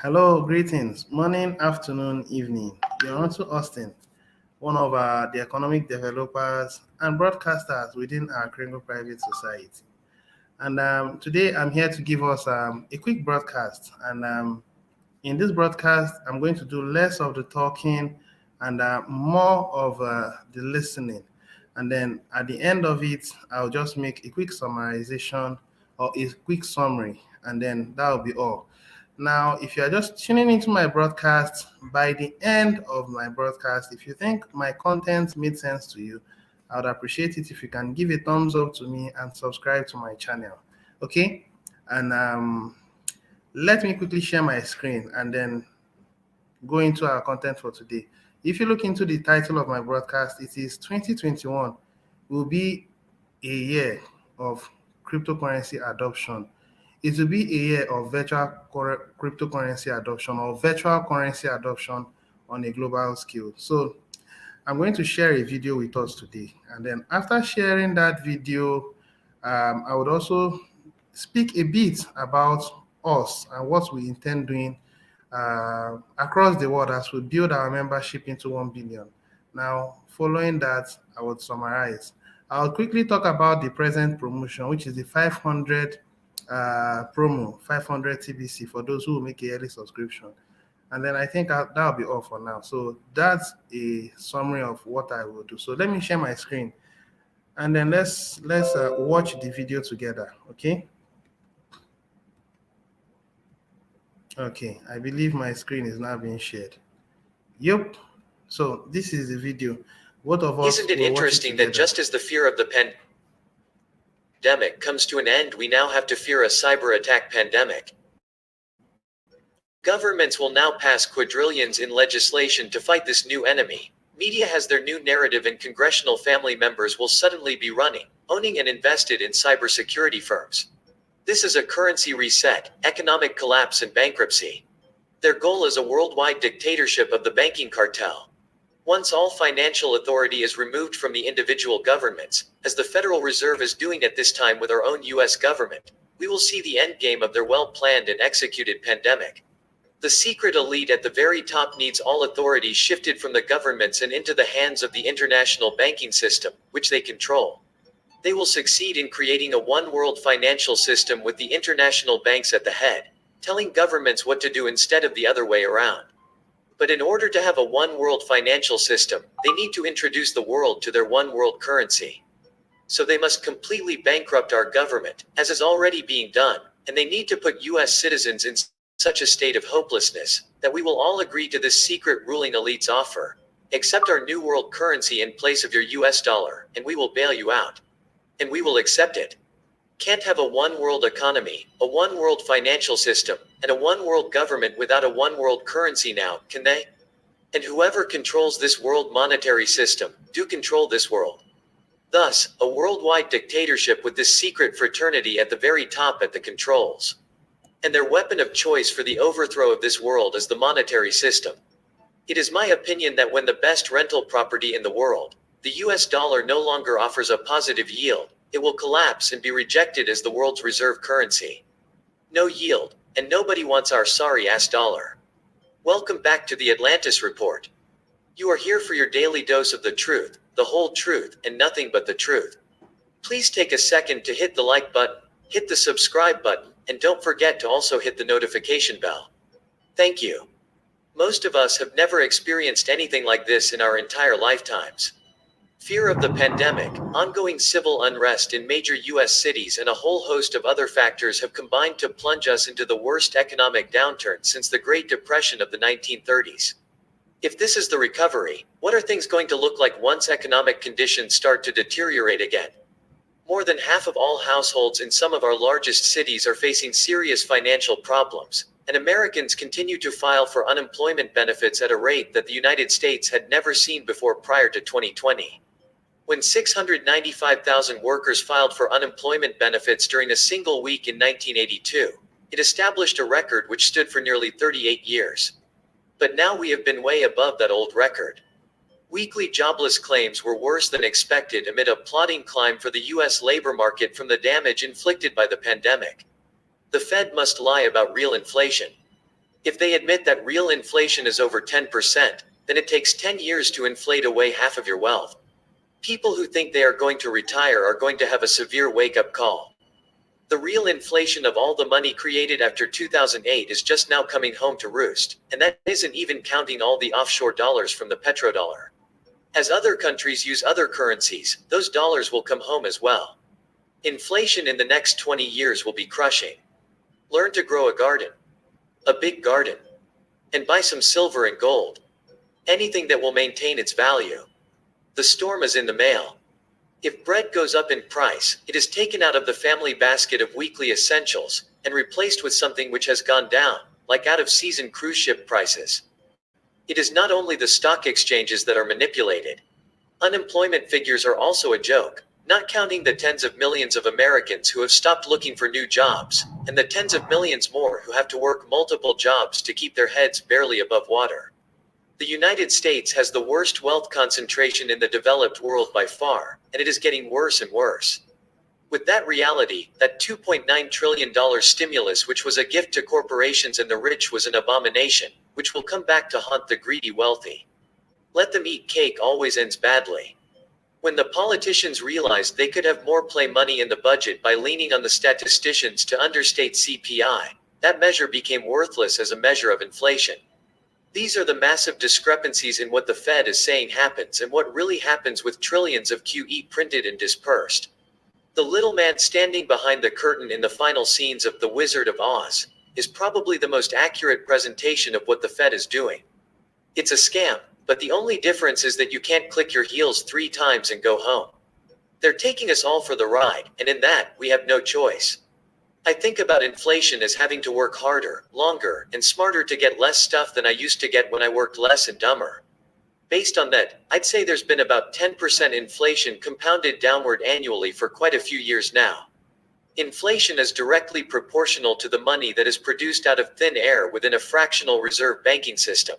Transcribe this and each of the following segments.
Hello, greetings, morning, afternoon, evening. You're on to Austin, one of the economic developers and broadcasters within our Kringle Private Society. And today I'm here to give us a quick broadcast. And in this broadcast, I'm going to do less of the talking and more of the listening. And then at the end of it, I'll just make a quick summarization or a quick summary, and then that'll be all. Now, if you are just tuning into my broadcast, by the end of my broadcast, if you think my content made sense to you, I would appreciate it if you can give a thumbs up to me and subscribe to my channel. Okay? And let me quickly share my screen and then go into our content for today. If you look into the title of my broadcast, it is 2021 will be a year of cryptocurrency adoption. It will be a year of virtual cryptocurrency adoption or virtual currency adoption on a global scale. So I'm going to share a video with us today. And then after sharing that video, I would also speak a bit about us and what we intend doing across the world as we build our membership into 1 billion. Now, following that, I would summarize. I'll quickly talk about the present promotion, which is the 500 promo, 500 TBC for those who will make a yearly subscription. And then I think that'll be all for now. So that's a summary of what I will do. So let me share my screen, and then let's watch the video together. Okay. Okay, I believe my screen is now being shared. Yep. So this is the video. Both of us Isn't it will watch it interesting that together. just as the fear of the pandemic comes to an end, we now have to fear a cyber attack pandemic? Governments will now pass quadrillions in legislation to fight this new enemy. Media has their new narrative, and congressional family members will suddenly be running, owning, and invested in cybersecurity firms. This is a currency reset, economic collapse, and bankruptcy. Their goal is a worldwide dictatorship of the banking cartel. Once all financial authority is removed from the individual governments, as the Federal Reserve is doing at this time with our own US government, we will see the endgame of their well-planned and executed pandemic. The secret elite at the very top needs all authority shifted from the governments and into the hands of the international banking system, which they control. They will succeed in creating a one-world financial system with the international banks at the head, telling governments what to do instead of the other way around. But in order to have a one-world financial system, they need to introduce the world to their one-world currency. So they must completely bankrupt our government, as is already being done, and they need to put US citizens in such a state of hopelessness that we will all agree to this secret ruling elite's offer. Accept our new world currency in place of your US dollar, and we will bail you out. And we will accept it. Can't have a one-world economy, a one-world financial system, and a one-world government without a one-world currency now, can they? And whoever controls this world monetary system, do control this world. Thus, a worldwide dictatorship with this secret fraternity at the very top at the controls. And their weapon of choice for the overthrow of this world is the monetary system. It is my opinion that when the best rental property in the world, the US dollar, no longer offers a positive yield, it will collapse and be rejected as the world's reserve currency. No yield, and nobody wants our sorry-ass dollar. Welcome back to the Atlantis Report. You are here for your daily dose of the truth, the whole truth, and nothing but the truth. Please take a second to hit the like button, hit the subscribe button, and don't forget to also hit the notification bell. Thank you. Most of us have never experienced anything like this in our entire lifetimes. Fear of the pandemic, ongoing civil unrest in major US cities, and a whole host of other factors have combined to plunge us into the worst economic downturn since the Great Depression of the 1930s. If this is the recovery, what are things going to look like once economic conditions start to deteriorate again? More than half of all households in some of our largest cities are facing serious financial problems, and Americans continue to file for unemployment benefits at a rate that the United States had never seen before prior to 2020. When 695,000 workers filed for unemployment benefits during a single week in 1982, it established a record which stood for nearly 38 years. But now we have been way above that old record. Weekly jobless claims were worse than expected amid a plodding climb for the US labor market from the damage inflicted by the pandemic. The Fed must lie about real inflation. If they admit that real inflation is over 10%, then it takes 10 years to inflate away half of your wealth. People who think they are going to retire are going to have a severe wake-up call. The real inflation of all the money created after 2008 is just now coming home to roost, and that isn't even counting all the offshore dollars from the petrodollar. As other countries use other currencies, those dollars will come home as well. Inflation in the next 20 years will be crushing. Learn to grow a garden. A big garden. And buy some silver and gold. Anything that will maintain its value. The storm is in the mail. If bread goes up in price, it is taken out of the family basket of weekly essentials and replaced with something which has gone down, like out-of-season cruise ship prices. It is not only the stock exchanges that are manipulated. Unemployment figures are also a joke, not counting the tens of millions of Americans who have stopped looking for new jobs, and the tens of millions more who have to work multiple jobs to keep their heads barely above water. The United States has the worst wealth concentration in the developed world by far, and it is getting worse and worse. With that reality, that $2.9 trillion stimulus, which was a gift to corporations and the rich, was an abomination, which will come back to haunt the greedy wealthy. Let them eat cake always ends badly. When the politicians realized they could have more play money in the budget by leaning on the statisticians to understate CPI, that measure became worthless as a measure of inflation. These are the massive discrepancies in what the Fed is saying happens and what really happens with trillions of QE printed and dispersed. The little man standing behind the curtain in the final scenes of The Wizard of Oz is probably the most accurate presentation of what the Fed is doing. It's a scam, but the only difference is that you can't click your heels 3 times and go home. They're taking us all for the ride, and in that, we have no choice. I think about inflation as having to work harder, longer, and smarter to get less stuff than I used to get when I worked less and dumber. Based on that, I'd say there's been about 10% inflation compounded downward annually for quite a few years now. Inflation is directly proportional to the money that is produced out of thin air within a fractional reserve banking system.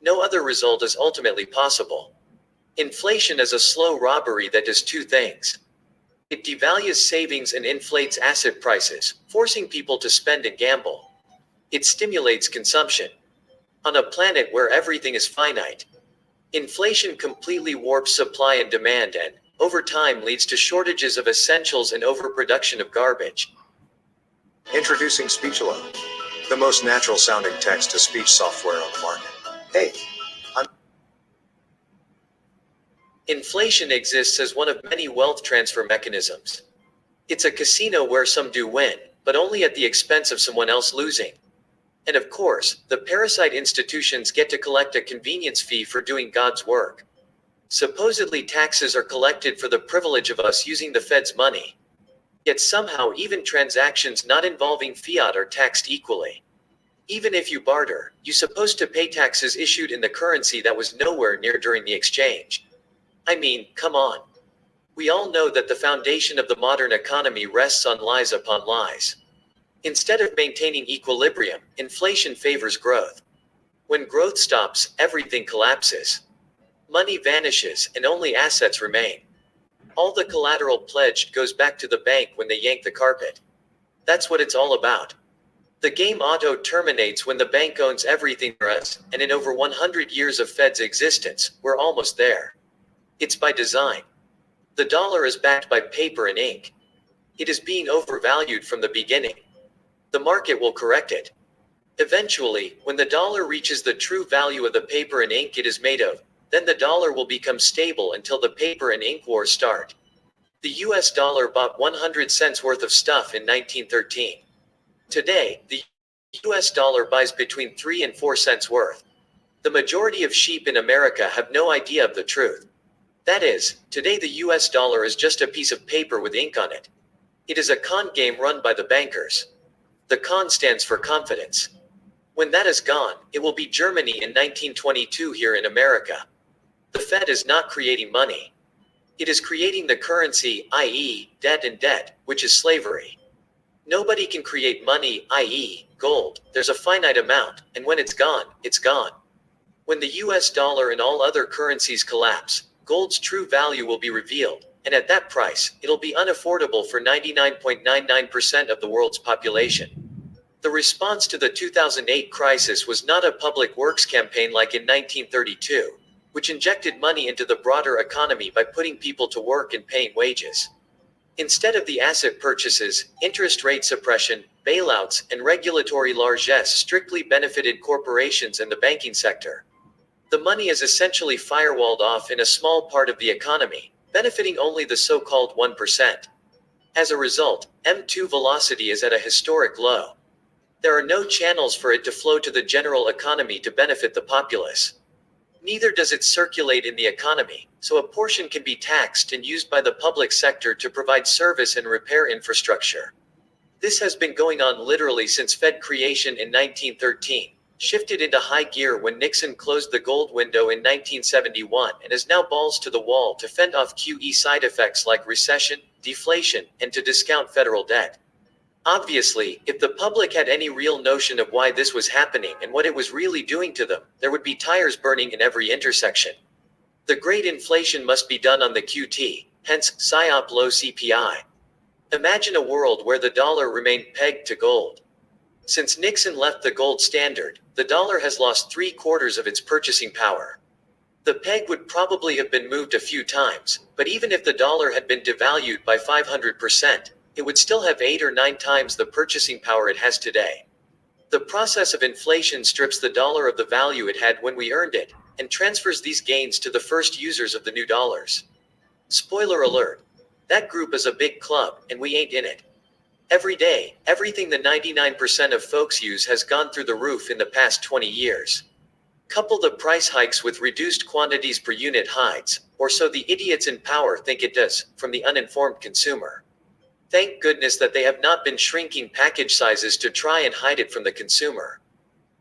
No other result is ultimately possible. Inflation is a slow robbery that does 2 things. It devalues savings and inflates asset prices, forcing people to spend and gamble. It stimulates consumption. On a planet where everything is finite, inflation completely warps supply and demand and, over time, leads to shortages of essentials and overproduction of garbage. Introducing SpeechAlone, the most natural sounding text-to-speech software on the market. Hey, Inflation exists as one of many wealth transfer mechanisms. It's a casino where some do win, but only at the expense of someone else losing. And of course, the parasite institutions get to collect a convenience fee for doing God's work. Supposedly taxes are collected for the privilege of us using the Fed's money. Yet somehow even transactions not involving fiat are taxed equally. Even if you barter, you're supposed to pay taxes issued in the currency that was nowhere near during the exchange. I mean, come on. We all know that the foundation of the modern economy rests on lies upon lies. Instead of maintaining equilibrium, inflation favors growth. When growth stops, everything collapses. Money vanishes and only assets remain. All the collateral pledged goes back to the bank when they yank the carpet. That's what it's all about. The game auto terminates when the bank owns everything for us, and in over 100 years of Fed's existence, we're almost there. It's by design. The dollar is backed by paper and ink. It is being overvalued from the beginning. The market will correct it. Eventually, when the dollar reaches the true value of the paper and ink it is made of, then the dollar will become stable until the paper and ink wars start. The US dollar bought 100 cents worth of stuff in 1913. Today, the US dollar buys between 3 and 4 cents worth. The majority of sheep in America have no idea of the truth. That is, today the US dollar is just a piece of paper with ink on it. It is a con game run by the bankers. The con stands for confidence. When that is gone, it will be Germany in 1922 here in America. The Fed is not creating money. It is creating the currency, i.e., debt and debt, which is slavery. Nobody can create money, i.e., gold. There's a finite amount, and when it's gone, it's gone. When the US dollar and all other currencies collapse, gold's true value will be revealed, and at that price, it'll be unaffordable for 99.99% of the world's population. The response to the 2008 crisis was not a public works campaign like in 1932, which injected money into the broader economy by putting people to work and paying wages. Instead of the asset purchases, interest rate suppression, bailouts, and regulatory largesse strictly benefited corporations and the banking sector. The money is essentially firewalled off in a small part of the economy, benefiting only the so-called 1%. As a result, M2 velocity is at a historic low. There are no channels for it to flow to the general economy to benefit the populace. Neither does it circulate in the economy, so a portion can be taxed and used by the public sector to provide service and repair infrastructure. This has been going on literally since Fed creation in 1913, shifted into high gear when Nixon closed the gold window in 1971, and is now balls to the wall to fend off QE side effects like recession, deflation, and to discount federal debt. Obviously, if the public had any real notion of why this was happening and what it was really doing to them, there would be tires burning in every intersection. The great inflation must be done on the QT, hence, PSYOP low CPI. Imagine a world where the dollar remained pegged to gold. Since Nixon left the gold standard, the dollar has lost 3/4 of its purchasing power. The peg would probably have been moved a few times, but even if the dollar had been devalued by 500%, it would still have 8 or 9 times the purchasing power it has today. The process of inflation strips the dollar of the value it had when we earned it, and transfers these gains to the first users of the new dollars. Spoiler alert. That group is a big club, and we ain't in it. Every day, everything the 99% of folks use has gone through the roof in the past 20 years. Couple the price hikes with reduced quantities per unit hides, or so the idiots in power think it does, from the uninformed consumer. Thank goodness that they have not been shrinking package sizes to try and hide it from the consumer.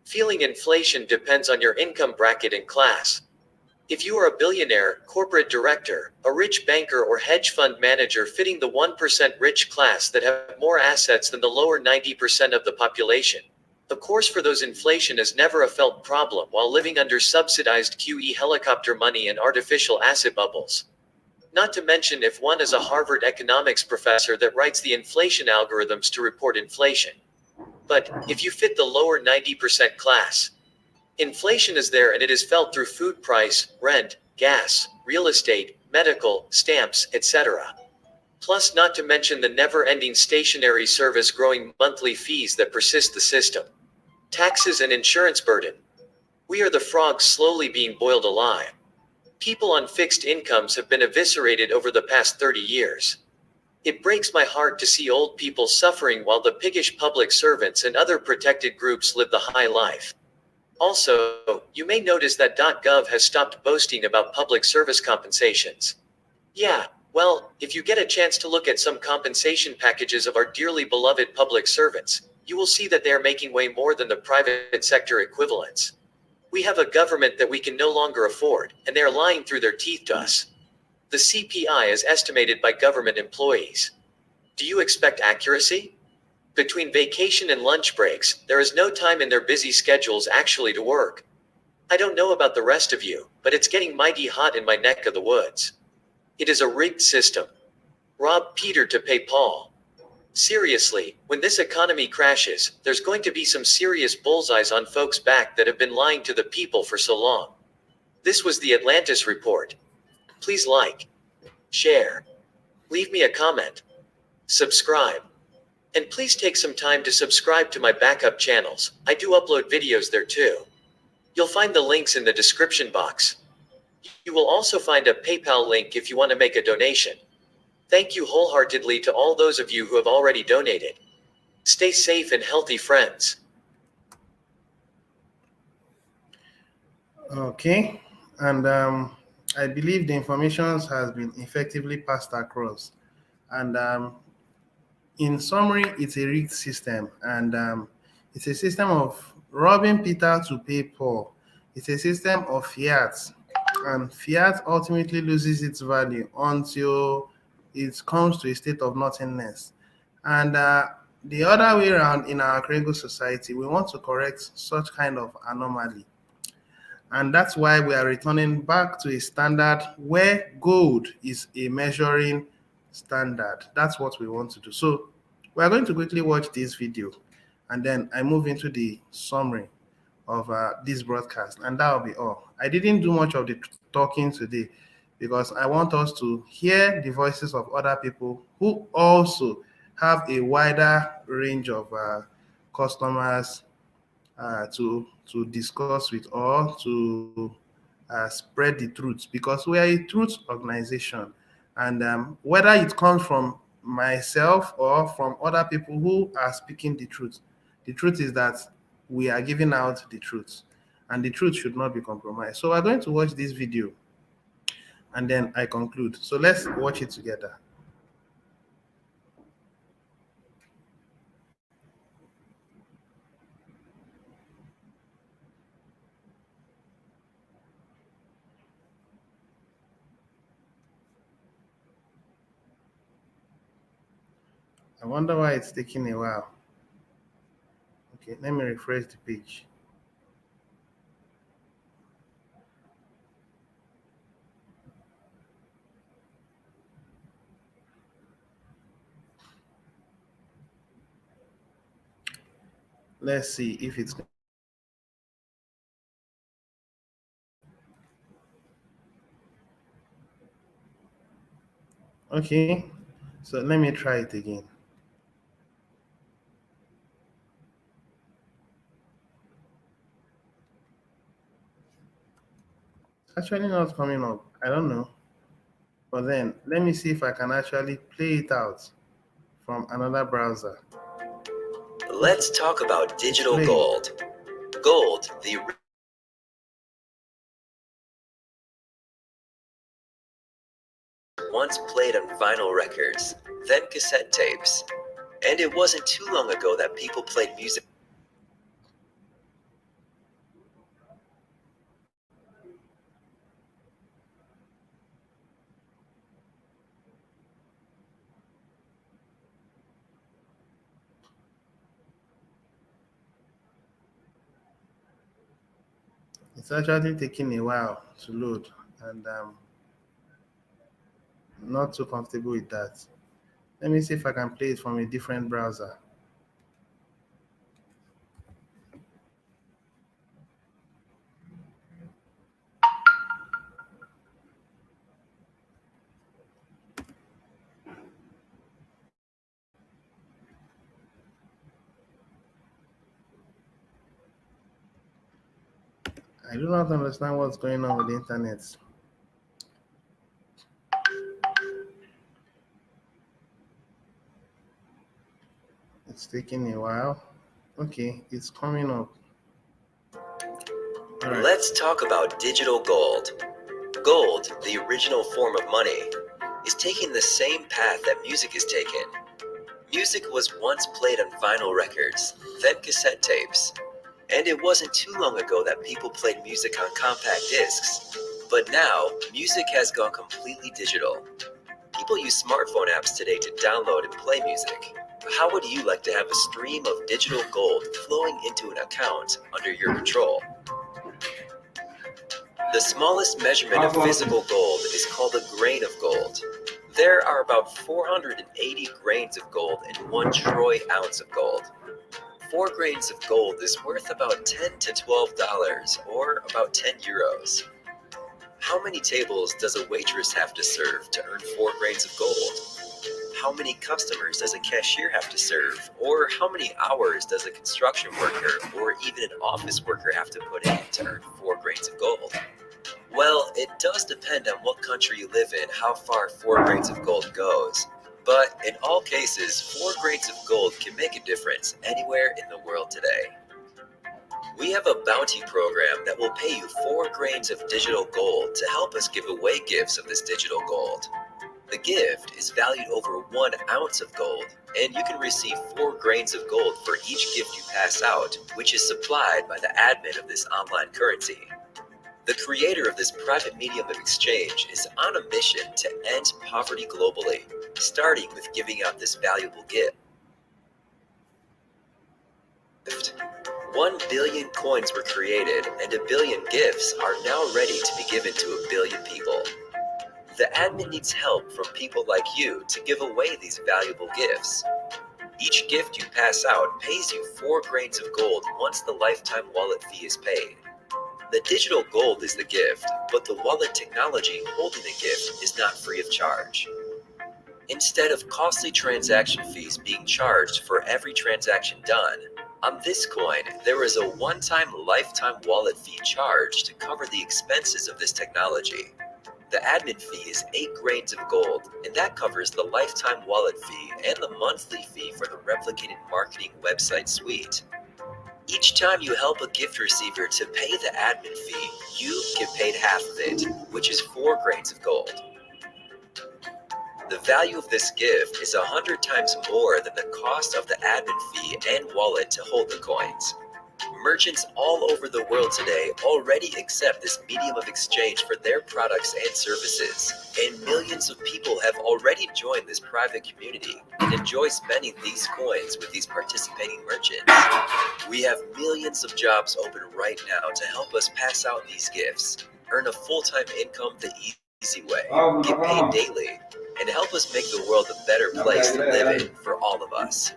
Feeling inflation depends on your income bracket and class. If you are a billionaire, corporate director, a rich banker or hedge fund manager fitting the 1% rich class that have more assets than the lower 90% of the population, of course for those inflation is never a felt problem while living under subsidized QE helicopter money and artificial asset bubbles. Not to mention if one is a Harvard economics professor that writes the inflation algorithms to report inflation. But if you fit the lower 90% class, inflation is there and it is felt through food price, rent, gas, real estate, medical, stamps, etc. Plus not to mention the never-ending stationary service growing monthly fees that persist the system. Taxes and insurance burden. We are the frogs slowly being boiled alive. People on fixed incomes have been eviscerated over the past 30 years. It breaks my heart to see old people suffering while the piggish public servants and other protected groups live the high life. Also, you may notice that .gov has stopped boasting about public service compensations. Yeah, well, if you get a chance to look at some compensation packages of our dearly beloved public servants, you will see that they are making way more than the private sector equivalents. We have a government that we can no longer afford, and they are lying through their teeth to us. The CPI is estimated by government employees. Do you expect accuracy? Between vacation and lunch breaks, there is no time in their busy schedules actually to work. I don't know about the rest of you, but it's getting mighty hot in my neck of the woods. It is a rigged system. Rob Peter to pay Paul. Seriously, when this economy crashes, there's going to be some serious bullseyes on folks' back that have been lying to the people for so long. This was the Atlantis Report. Please like, share, leave me a comment, subscribe. And please take some time to subscribe to my backup channels. I do upload videos there too. You'll find the links in the description box. You will also find a PayPal link if you want to make a donation. Thank you wholeheartedly to all those of you who have already donated. Stay safe and healthy, friends. Okay, and I believe the information has been effectively passed across. And in summary, it's a rigged system, and it's a system of robbing Peter to pay Paul. It's a system of fiat, and fiat ultimately loses its value until it comes to a state of nothingness. And the other way around in our Kringle society, we want to correct such kind of anomaly. And that's why we are returning back to a standard where gold is a measuring standard. That's what we want to do. So we are going to quickly watch this video. and then I move into the summary of this broadcast, and that will be all. I didn't do much of the talking today because I want us to hear the voices of other people who also have a wider range of customers to discuss with, or to spread the truth, because we are a truth organization. And whether it comes from myself or from other people who are speaking the truth is that we are giving out the truth, and the truth should not be compromised. So we're going to watch this video and then I conclude. So let's watch it together. I wonder why it's taking a while. Okay, let me refresh the page. Let's see if it's okay. So let me try it again. It's actually not coming up. I don't know. But then let me see if I can actually play it out from another browser. Let's talk about digital Play. gold. Gold, the once played on vinyl records, then cassette tapes. And it wasn't too long ago that people played music. It's actually taking a while to load, and I'm not too comfortable with that. Let me see if I can play it from a different browser. I do not understand what's going on with the internet. It's taking a while. Okay, it's coming up. All right. Let's talk about digital gold. Gold, the original form of money, is taking the same path that music is taken. Music was once played on vinyl records, then cassette tapes. And it wasn't too long ago that people played music on compact discs. But now, music has gone completely digital. People use smartphone apps today to download and play music. How would you like to have a stream of digital gold flowing into an account under your control? The smallest measurement of physical gold is called a grain of gold. There are about 480 grains of gold in 1 troy ounce of gold. 4 grains of gold is worth about $10 to $12, or about 10 euros. How many tables does a waitress have to serve to earn 4 grains of gold? How many customers does a cashier have to serve? Or how many hours does a construction worker or even an office worker have to put in to earn 4 grains of gold? Well, it does depend on what country you live in how far 4 grains of gold goes. But in all cases, 4 grains of gold can make a difference anywhere in the world today. We have a bounty program that will pay you 4 grains of digital gold to help us give away gifts of this digital gold. The gift is valued over 1 ounce of gold, and you can receive 4 grains of gold for each gift you pass out, which is supplied by the admin of this online currency. The creator of this private medium of exchange is on a mission to end poverty globally, starting with giving out this valuable gift. 1 billion coins were created, and 1 billion gifts are now ready to be given to 1 billion people. The admin needs help from people like you to give away these valuable gifts. Each gift you pass out pays you 4 grains of gold once the lifetime wallet fee is paid. The digital gold is the gift, but the wallet technology holding the gift is not free of charge. Instead of costly transaction fees being charged for every transaction done, on this coin, there is a one-time lifetime wallet fee charged to cover the expenses of this technology. The admin fee is 8 grains of gold, and that covers the lifetime wallet fee and the monthly fee for the replicated marketing website suite. Each time you help a gift receiver to pay the admin fee, you get paid half of it, which is 4 grains of gold. The value of this gift is 100 times more than the cost of the admin fee and wallet to hold the coins. Merchants all over the world today already accept this medium of exchange for their products and services, and millions of people have already joined this private community and enjoy spending these coins with these participating merchants. We have millions of jobs open right now to help us pass out these gifts, earn a full-time income the easy way, get paid daily, and help us make the world a better place to live in for all of us.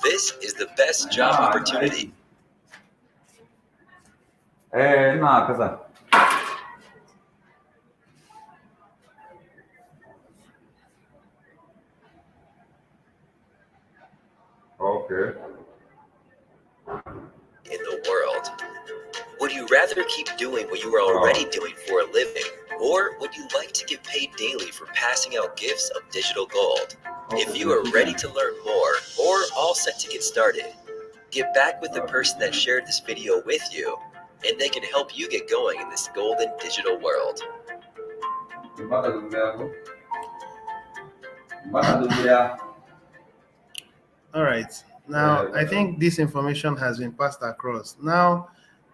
This is the best job opportunity. No, pesa. Okay. In the world. Would you rather keep doing what you are already doing for a living, or would you like to get paid daily for passing out gifts of digital gold? If you are ready to learn more or all set to get started, get back with the person that shared this video with you, and they can help you get going in this golden digital world. All right. Now, I think this information has been passed across. Now,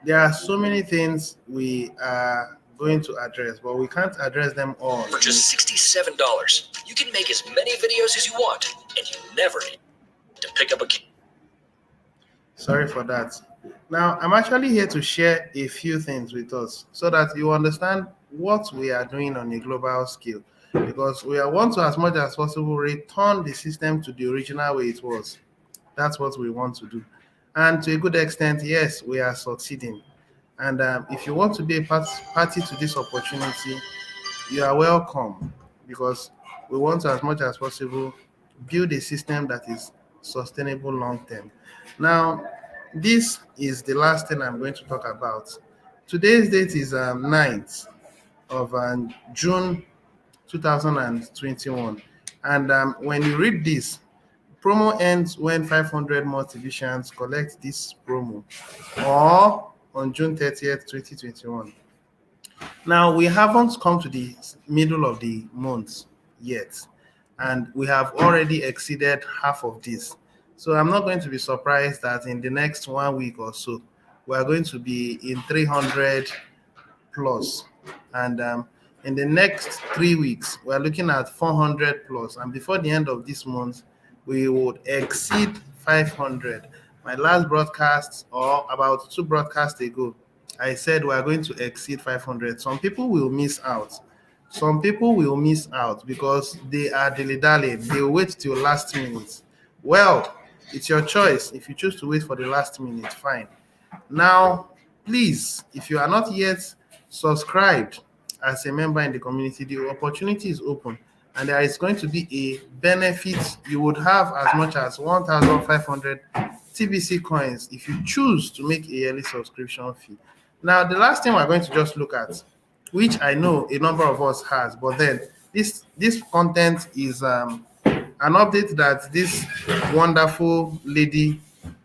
there are so many things we are going to address, but we can't address them all. For just $67, you can make as many videos as you want, and you never need to pick up a key. Sorry for that. Now, I'm actually here to share a few things with us so that you understand what we are doing on a global scale, because we want to, as much as possible, return the system to the original way it was. That's what we want to do. And to a good extent, yes, we are succeeding. And if you want to be a party to this opportunity, you are welcome, because we want to, as much as possible, build a system that is sustainable long term. Now, this is the last thing I'm going to talk about. Today's date is 9th of June 2021. And when you read this, promo ends when 500 more divisions collect this promo, or on June 30th, 2021. Now, we haven't come to the middle of the month yet, and we have already exceeded half of this. So I'm not going to be surprised that in the next 1 week or so, we are going to be in 300 plus. And in the next 3 weeks, we're looking at 400 plus. And before the end of this month, we would exceed 500. My last broadcast, or about 2 broadcasts ago, I said we are going to exceed 500. Some people will miss out. Some people will miss out because they are dilly-dallying. They will wait till last minute. Well, it's your choice. If you choose to wait for the last minute, fine. Now, please, if you are not yet subscribed as a member in the community, the opportunity is open, and there is going to be a benefit. You would have as much as 1,500 TBC coins if you choose to make a yearly subscription fee. Now, the last thing we're going to just look at, which I know a number of us has, but then this content is an update that this wonderful lady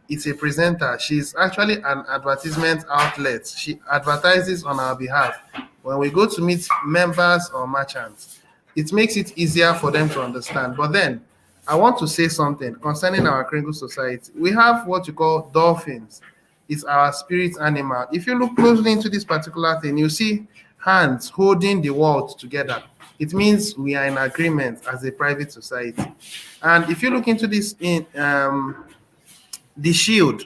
is a presenter. She's actually an advertisement outlet. She advertises on our behalf. When we go to meet members or merchants, it makes it easier for them to understand. But then I want to say something concerning our Kringle Society. We have what you call dolphins. It's our spirit animal. If you look closely into this particular thing, you see hands holding the world together. It means we are in agreement as a private society. And if you look into this in the shield,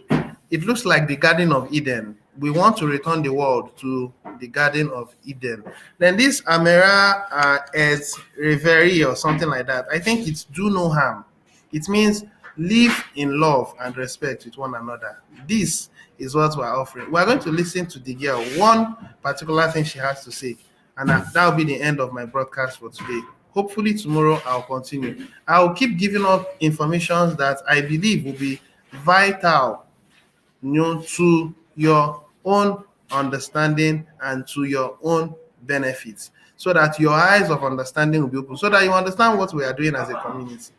it looks like the Garden of Eden. We want to return the world to the Garden of Eden. Then this Amera et Reverie or something like that, I think it's do no harm. It means Live in love and respect with one another. This is what we're offering. We're going to listen to the girl, one particular thing she has to say, and that will be the end of my broadcast for today. Hopefully, tomorrow I'll continue. I'll keep giving up information that I believe will be vital, to your own understanding and to your own benefits, so that your eyes of understanding will be open, so that you understand what we are doing as a community.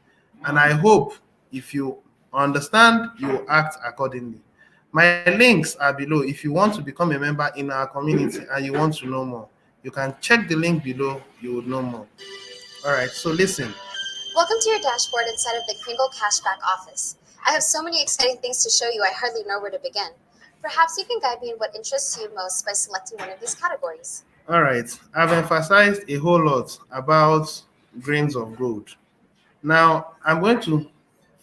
And I hope if you understand, you will act accordingly. My links are below. If you want to become a member in our community and you want to know more, you can check the link below. You will know more. All right, so listen. Welcome to your dashboard inside of the Kringle Cashback office. I have so many exciting things to show you, I hardly know where to begin. Perhaps you can guide me in what interests you most by selecting one of these categories. All right, I've emphasized a whole lot about grains of gold. Now, I'm going to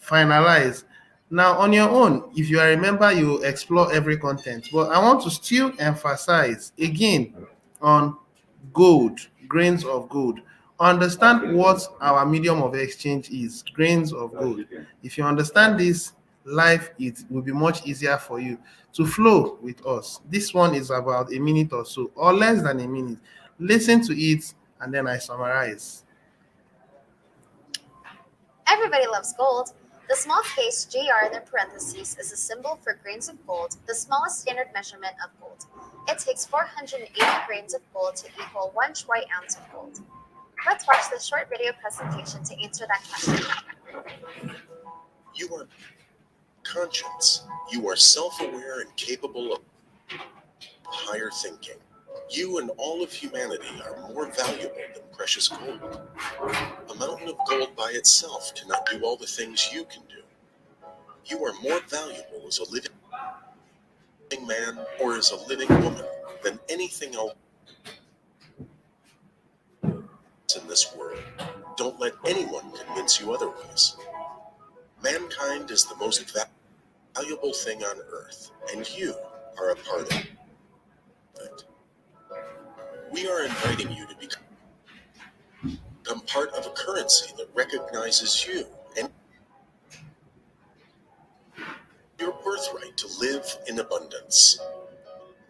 finalize. Now, on your own, if you are a member, you explore every content. But I want to still emphasize again on gold, grains of gold. Understand what our medium of exchange is, grains of gold. If you understand this, life it will be much easier for you to flow with us. This one is about a minute or so, or less than a minute. Listen to it, and then I summarize. Everybody loves gold. The small case GR in the parentheses is a symbol for grains of gold, the smallest standard measurement of gold. It takes 480 grains of gold to equal 1 troy ounce of gold. Let's watch this short video presentation to answer that question. You are conscious. You are self-aware and capable of higher thinking. You and all of humanity are more valuable than precious gold. A mountain of gold by itself cannot do all the things you can do. You are more valuable as a living man or as a living woman than anything else in this world. Don't let anyone convince you otherwise. Mankind is the most valuable thing on earth, and you are a part of it. We are inviting you to become part of a currency that recognizes you and your birthright to live in abundance.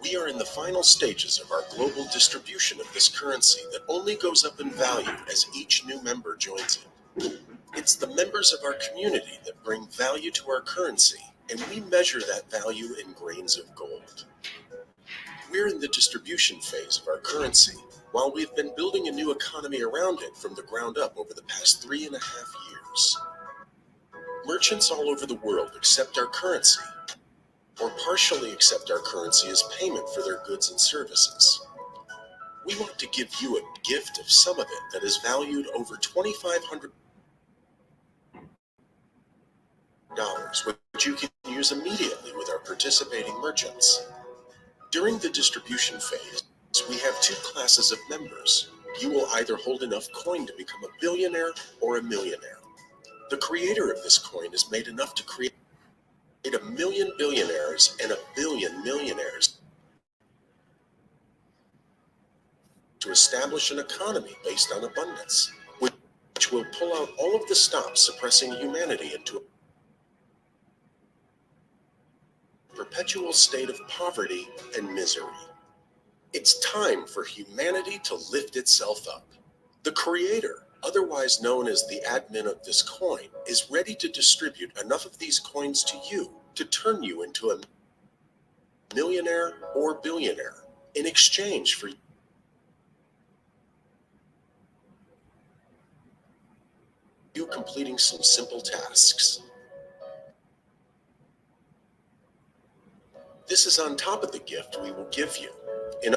We are in the final stages of our global distribution of this currency that only goes up in value as each new member joins it. It's the members of our community that bring value to our currency, and we measure that value in grains of gold. We're in the distribution phase of our currency, while we've been building a new economy around it from the ground up over the past 3.5 years. Merchants all over the world accept our currency, or partially accept our currency as payment for their goods and services. We want to give you a gift of some of it that is valued over $2,500, which you can use immediately with our participating merchants. During the distribution phase, we have 2 classes of members. You will either hold enough coin to become a billionaire or a millionaire. The creator of this coin has made enough to create 1 million billionaires and 1 billion millionaires to establish an economy based on abundance, which will pull out all of the stops suppressing humanity into a perpetual state of poverty and misery. It's time for humanity to lift itself up. The creator, otherwise known as the admin of this coin, is ready to distribute enough of these coins to you to turn you into a millionaire or billionaire in exchange for you completing some simple tasks. This is on top of the gift we will give you. In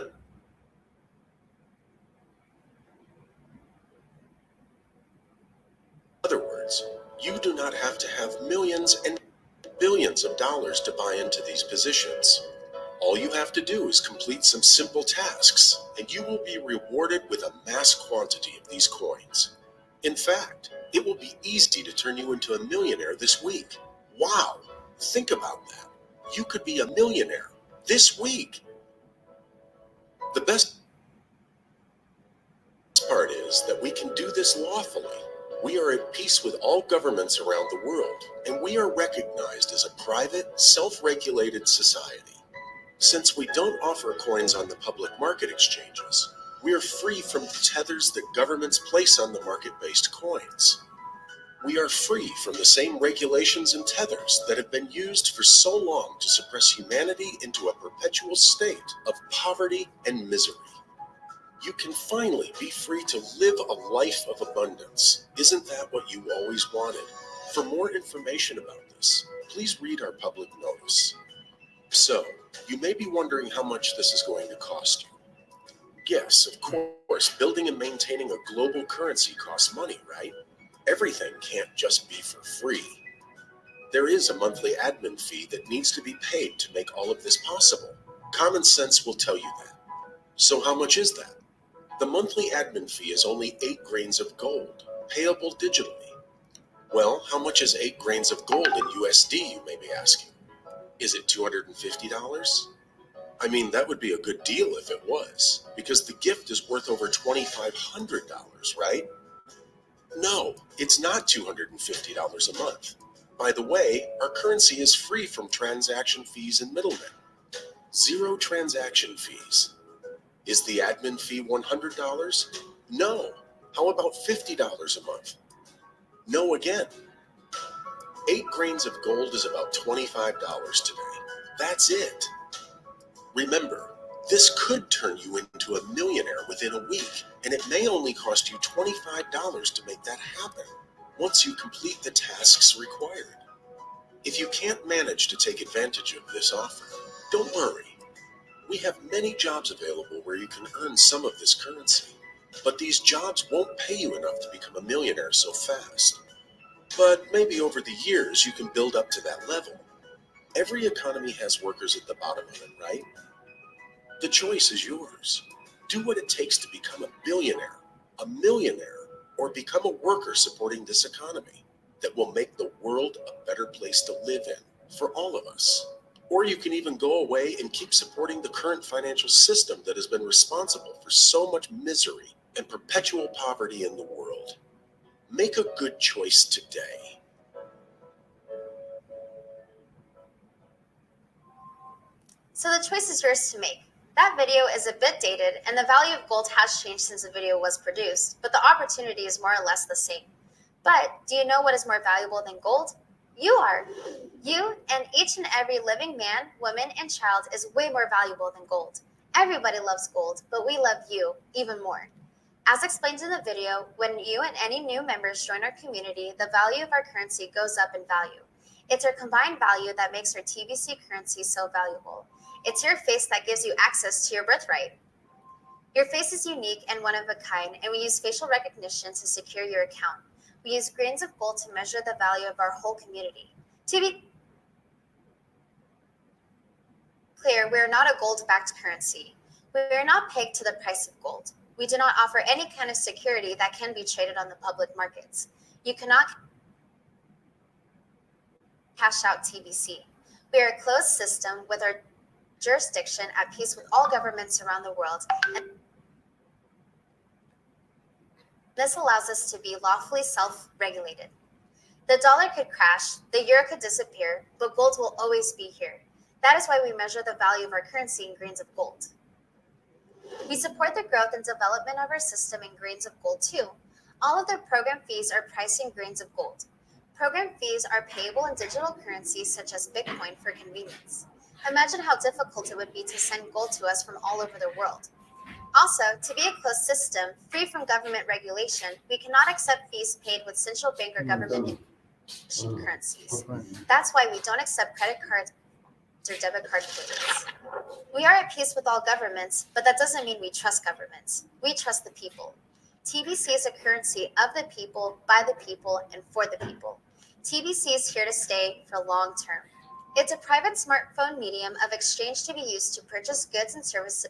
other words, you do not have to have millions and billions of dollars to buy into these positions. All you have to do is complete some simple tasks, and you will be rewarded with a mass quantity of these coins. In fact, it will be easy to turn you into a millionaire this week. Wow! Think about that. You could be a millionaire this week. The best part is that we can do this lawfully. We are at peace with all governments around the world, and we are recognized as a private, self-regulated society. Since we don't offer coins on the public market exchanges, we are free from the tethers that governments place on the market-based coins. We are free from the same regulations and tethers that have been used for so long to suppress humanity into a perpetual state of poverty and misery. You can finally be free to live a life of abundance. Isn't that what you always wanted? For more information about this, please read our public notice. So, you may be wondering how much this is going to cost you. Yes, of course, building and maintaining a global currency costs money, right? Everything can't just be for free. There is a monthly admin fee that needs to be paid to make all of this possible. Common sense will tell you that. So how much is that? The monthly admin fee is only 8 grains of gold, payable digitally. Well, how much is 8 grains of gold in USD, you may be asking? Is it $250? I mean, that would be a good deal if it was, because the gift is worth over $2,500, right? No, it's not $250 a month. By the way, our currency is free from transaction fees and middlemen. 0 transaction fees. Is the admin fee $100? No. How about $50 a month? No again. 8 grains of gold is about $25 today. That's it. Remember, this could turn you into a millionaire within a week, and it may only cost you $25 to make that happen once you complete the tasks required. If you can't manage to take advantage of this offer, don't worry. We have many jobs available where you can earn some of this currency, but these jobs won't pay you enough to become a millionaire so fast. But maybe over the years you can build up to that level. Every economy has workers at the bottom of it, right? The choice is yours. Do what it takes to become a billionaire, a millionaire, or become a worker supporting this economy that will make the world a better place to live in for all of us. Or you can even go away and keep supporting the current financial system that has been responsible for so much misery and perpetual poverty in the world. Make a good choice today. So the choice is yours to make. That video is a bit dated, and the value of gold has changed since the video was produced, but the opportunity is more or less the same. But do you know what is more valuable than gold? You are. You and each and every living man, woman, and child is way more valuable than gold. Everybody loves gold, but we love you even more. As explained in the video, when you and any new members join our community, the value of our currency goes up in value. It's our combined value that makes our TBC currency so valuable. It's your face that gives you access to your birthright. Your face is unique and one of a kind, and we use facial recognition to secure your account. We use grains of gold to measure the value of our whole community. To be clear, we are not a gold-backed currency. We are not pegged to the price of gold. We do not offer any kind of security that can be traded on the public markets. You cannot cash out TBC. We are a closed system with our jurisdiction at peace with all governments around the world. And this allows us to be lawfully self-regulated. The dollar could crash, the euro could disappear, but gold will always be here. That is why we measure the value of our currency in grains of gold. We support the growth and development of our system in grains of gold too. All of the program fees are priced in grains of gold. Program fees are payable in digital currencies such as Bitcoin for convenience. Imagine how difficult it would be to send gold to us from all over the world. Also, to be a closed system, free from government regulation, we cannot accept fees paid with central bank or government issued currencies. That's why we don't accept credit cards or debit card payments. We are at peace with all governments, but that doesn't mean we trust governments. We trust the people. TBC is a currency of the people, by the people, and for the people. TBC is here to stay for long term. It's a private smartphone medium of exchange to be used to purchase goods and services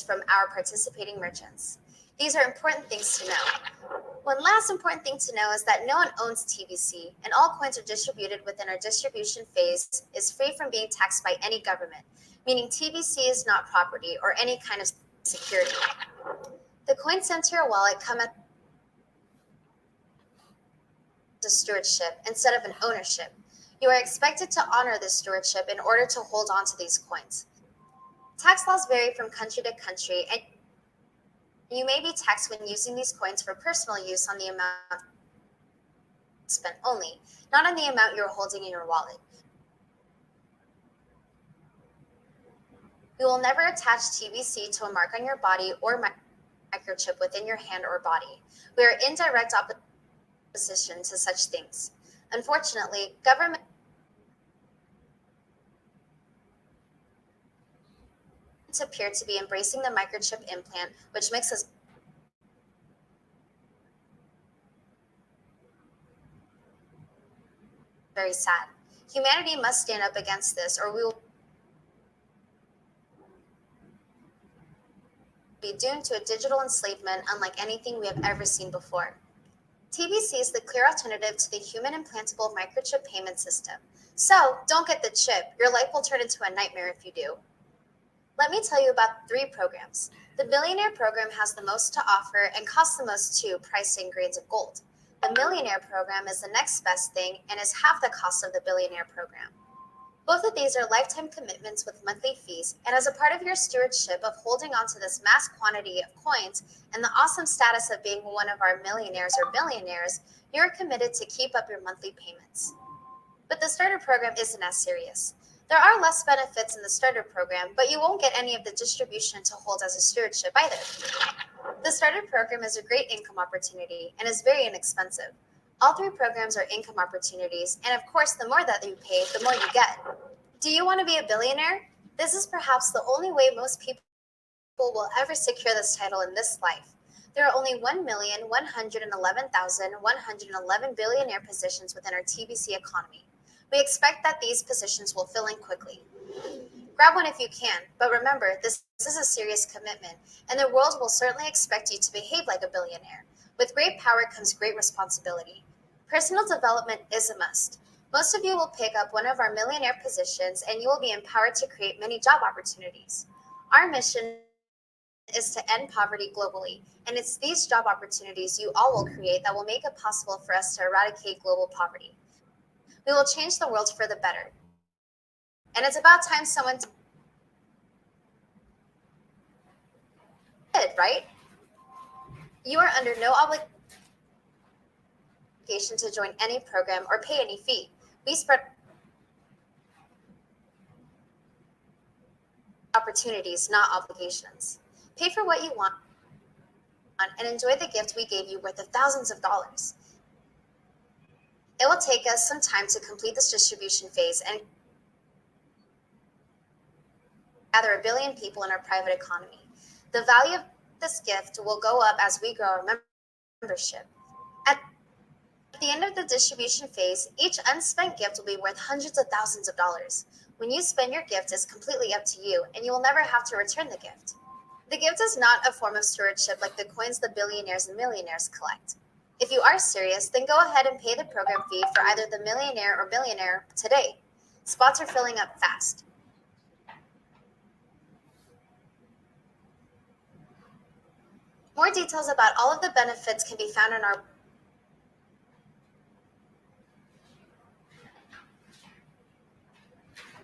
from our participating merchants. These are important things to know. One last important thing to know is that no one owns TBC, and all coins are distributed within our distribution phase is free from being taxed by any government, meaning TBC is not property or any kind of security. The coins sent to your wallet come at a stewardship instead of an ownership. You are expected to honor this stewardship in order to hold on to these coins. Tax laws vary from country to country, and you may be taxed when using these coins for personal use on the amount spent only, not on the amount you're holding in your wallet. You will never attach TBC to a mark on your body or microchip within your hand or body. We are in direct opposition to such things. Unfortunately, governments appear to be embracing the microchip implant, which makes us very sad. Humanity must stand up against this, or we will be doomed to a digital enslavement unlike anything we have ever seen before. TBC is the clear alternative to the human implantable microchip payment system. So, don't get the chip. Your life will turn into a nightmare if you do. Let me tell you about 3 programs. The Billionaire Program has the most to offer and costs the most too, priced in grains of gold. The Millionaire Program is the next best thing and is half the cost of the Billionaire Program. Both of these are lifetime commitments with monthly fees, and as a part of your stewardship of holding on to this mass quantity of coins and the awesome status of being one of our millionaires or billionaires, you are committed to keep up your monthly payments. But the starter program isn't as serious. There are less benefits in the starter program, but you won't get any of the distribution to hold as a stewardship either. The starter program is a great income opportunity and is very inexpensive. All 3 programs are income opportunities, and of course, the more that you pay, the more you get. Do you want to be a billionaire? This is perhaps the only way most people will ever secure this title in this life. There are only 1,111,111 billionaire positions within our TBC economy. We expect that these positions will fill in quickly. Grab one if you can, but remember, this is a serious commitment, and the world will certainly expect you to behave like a billionaire. With great power comes great responsibility. Personal development is a must. Most of you will pick up one of our millionaire positions, and you will be empowered to create many job opportunities. Our mission is to end poverty globally, and it's these job opportunities you all will create that will make it possible for us to eradicate global poverty. We will change the world for the better. And it's about time someone did, right? You are under no obligation to join any program or pay any fee. We spread opportunities, not obligations. Pay for what you want and enjoy the gift we gave you worth of thousands of dollars. It will take us some time to complete this distribution phase and gather 1 billion people in our private economy. The value of this gift will go up as we grow our membership. At the end of the distribution phase, each unspent gift will be worth hundreds of thousands of dollars. When you spend your gift, it's completely up to you, and you will never have to return the gift. The gift is not a form of stewardship like the coins the billionaires and millionaires collect. If you are serious, then go ahead and pay the program fee for either the millionaire or billionaire today. Spots are filling up fast. More details about all of the benefits can be found on our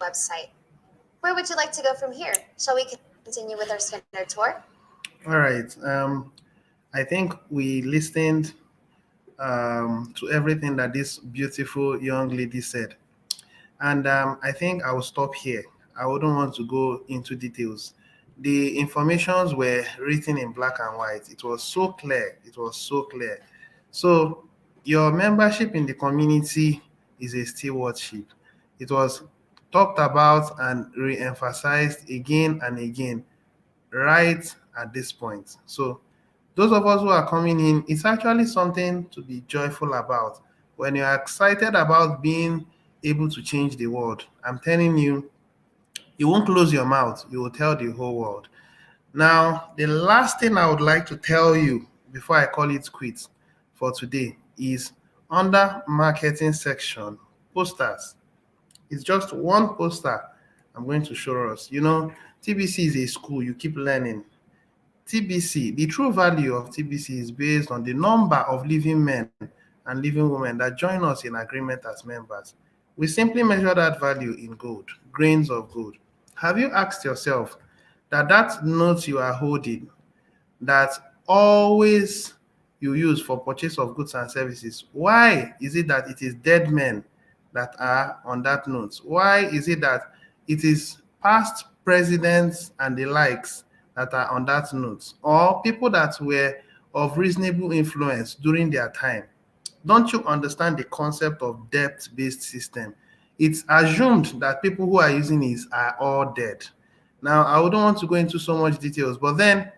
website. Where would you like to go from here? Shall we continue with our standard tour? All right. I think we listened to everything that this beautiful young lady said. And I think I will stop here. I wouldn't want to go into details. The informations were written in black and white. It was so clear. It was so clear. So your membership in the community is a stewardship. It was talked about and re-emphasized again and again right at this point. So those of us who are coming in, it's actually something to be joyful about. When you're excited about being able to change the world, I'm telling you, you won't close your mouth. You will tell the whole world. Now, the last thing I would like to tell you before I call it quits for today is under marketing section, posters. It's just one poster I'm going to show us. You know, TBC is a school, you keep learning. TBC, the true value of TBC is based on the number of living men and living women that join us in agreement as members. We simply measure that value in gold, grains of gold. Have you asked yourself that note you are holding, that always you use for purchase of goods and services, why is it that it is dead men that are on that note? Why is it that it is past presidents and the likes that are on that note, or people that were of reasonable influence during their time? Don't you understand the concept of debt-based system? It's assumed that people who are using it are all dead. Now, I wouldn't want to go into so much details, but then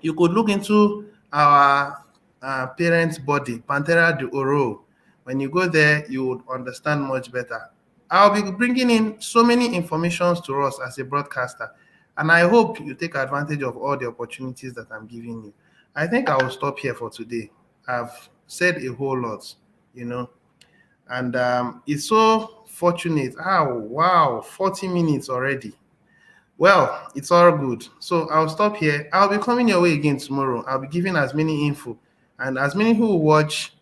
you could look into our parents' body, Pantera de Oro. When you go there, you would understand much better. I'll be bringing in so many informations to us as a broadcaster, and I hope you take advantage of all the opportunities that I'm giving you. I think I will stop here for today. I've said a whole lot, you know, and it's so fortunate. Oh, wow, 40 minutes already. Well, it's all good. So I'll stop here. I'll be coming your way again tomorrow. I'll be giving as many info, and as many who will watch,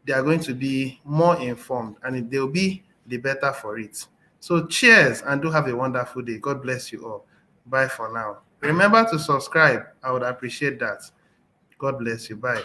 they are going to be more informed, and they'll be the better for it. So cheers, and do have a wonderful day. God bless you all. Bye for now. Remember to subscribe. I would appreciate that. God bless you. Bye.